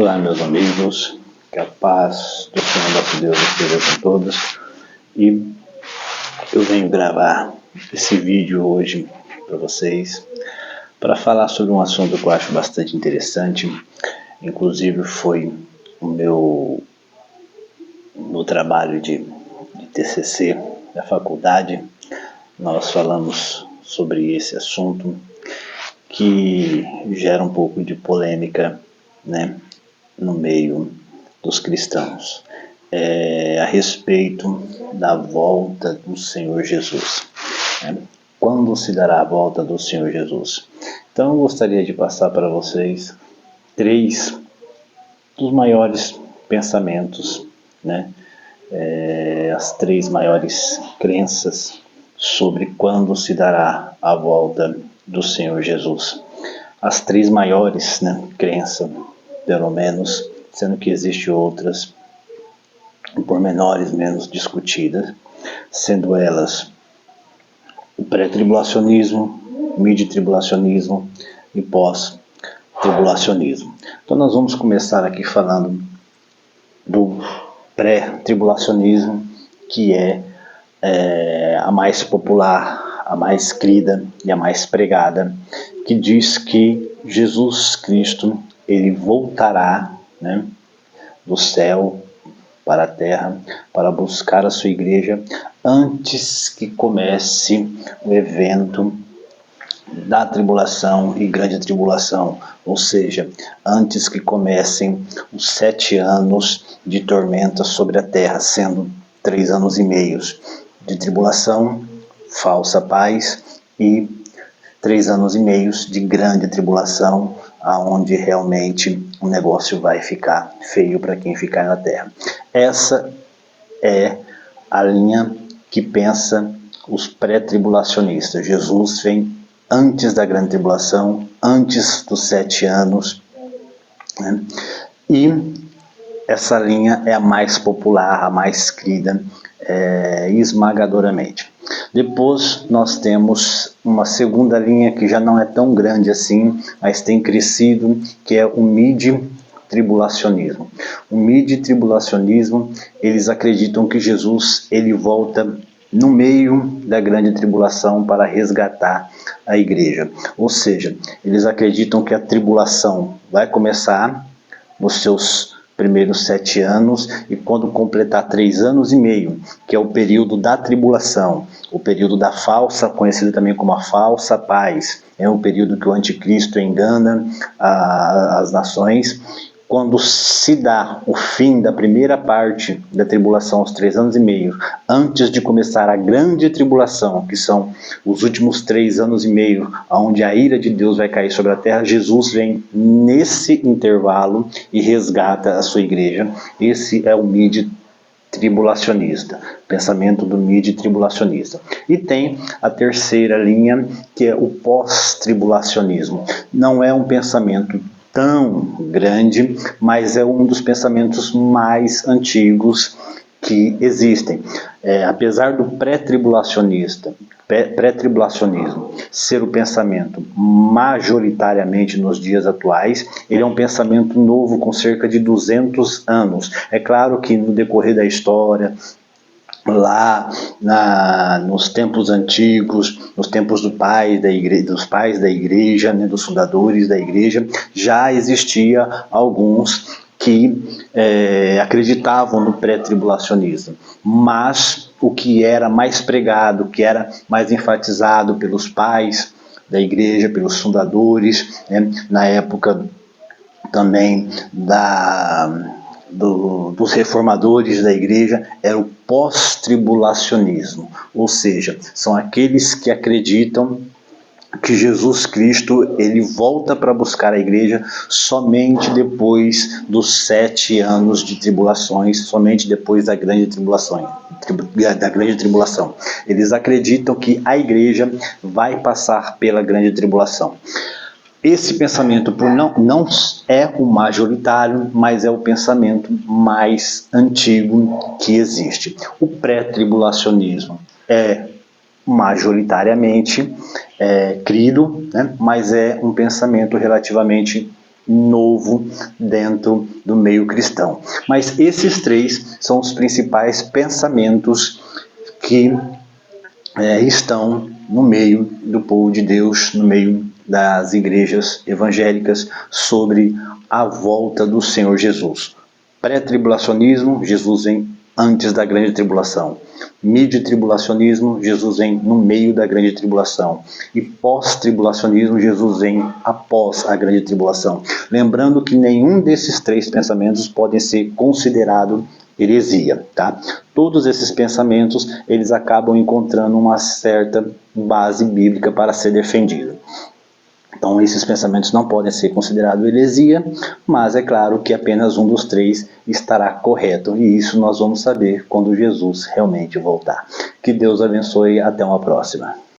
Olá, meus amigos, que a paz do Senhor nosso Deus esteja com todos. E eu venho gravar esse vídeo hoje para vocês, para falar sobre um assunto que eu acho bastante interessante. Inclusive foi o meu trabalho de TCC da faculdade. Nós falamos sobre esse assunto que gera um pouco de polêmica, né, no meio dos cristãos, a respeito da volta do Senhor Jesus, né? Quando se dará a volta do Senhor Jesus? Então eu gostaria de passar para vocês 3 dos maiores pensamentos, né? As 3 maiores crenças sobre quando se dará a volta do Senhor Jesus. As 3 maiores, né, crenças, pelo menos, sendo que existem outras pormenores menos discutidas, sendo elas o pré-tribulacionismo, mid-tribulacionismo e pós-tribulacionismo. Então nós vamos começar aqui falando do pré-tribulacionismo, que é a mais popular, a mais crida e a mais pregada, que diz que Jesus Cristo ele voltará, né, do céu para a terra para buscar a sua igreja antes que comece o evento da tribulação e grande tribulação, ou seja, antes que comecem os 7 anos de tormenta sobre a terra, sendo 3 anos e meio de tribulação, falsa paz, e 3 anos e meio de grande tribulação, aonde realmente o negócio vai ficar feio para quem ficar na terra. Essa é a linha que pensa os pré-tribulacionistas. Jesus vem antes da grande tribulação, antes dos 7 anos, né? E essa linha é a mais popular, a mais crida, esmagadoramente. Depois nós temos uma segunda linha que já não é tão grande assim, mas tem crescido, que é o mid-tribulacionismo. O mid-tribulacionismo, eles acreditam que Jesus ele volta no meio da grande tribulação para resgatar a igreja. Ou seja, eles acreditam que a tribulação vai começar nos seus primeiros 7 anos, e quando completar 3 anos e meio, que é o período da tribulação, o período da falsa, conhecido também como a falsa paz, é um período que o anticristo engana as nações. Quando se dá o fim da primeira parte da tribulação, os 3 anos e meio, antes de começar a grande tribulação, que são os últimos 3 anos e meio, onde a ira de Deus vai cair sobre a terra, Jesus vem nesse intervalo e resgata a sua igreja. Esse é o mid-tribulacionista, pensamento do mid-tribulacionista. E tem a terceira linha, que é o pós-tribulacionismo. Não é um pensamento tão grande, mas é um dos pensamentos mais antigos que existem. Apesar do pré-tribulacionismo ser o pensamento majoritariamente nos dias atuais, ele é um pensamento novo com cerca de 200 anos. É claro que no decorrer da história, lá nos tempos antigos, nos tempos dos pais da igreja, né, dos fundadores da igreja, já existia alguns que acreditavam no pré-tribulacionismo, mas o que era mais pregado, o que era mais enfatizado pelos pais da igreja, pelos fundadores, né, na época também dos reformadores da igreja, era o pós-tribulacionismo, ou seja, são aqueles que acreditam que Jesus Cristo ele volta para buscar a igreja somente depois dos 7 anos de tribulações, somente depois da grande tribulação. Eles acreditam que a igreja vai passar pela grande tribulação. Esse pensamento não é o majoritário, mas é o pensamento mais antigo que existe. O pré-tribulacionismo é majoritariamente crido, né, mas é um pensamento relativamente novo dentro do meio cristão. Mas esses três são os principais pensamentos que estão no meio do povo de Deus, no meio das igrejas evangélicas, sobre a volta do Senhor Jesus. Pré-tribulacionismo, Jesus vem antes da grande tribulação. Mid-tribulacionismo, Jesus vem no meio da grande tribulação. E pós-tribulacionismo, Jesus vem após a grande tribulação. Lembrando que nenhum desses três pensamentos podem ser considerados heresia, tá? Todos esses pensamentos, eles acabam encontrando uma certa base bíblica para ser defendido. Então, esses pensamentos não podem ser considerados heresia, mas é claro que apenas um dos três estará correto, e isso nós vamos saber quando Jesus realmente voltar. Que Deus abençoe, até uma próxima.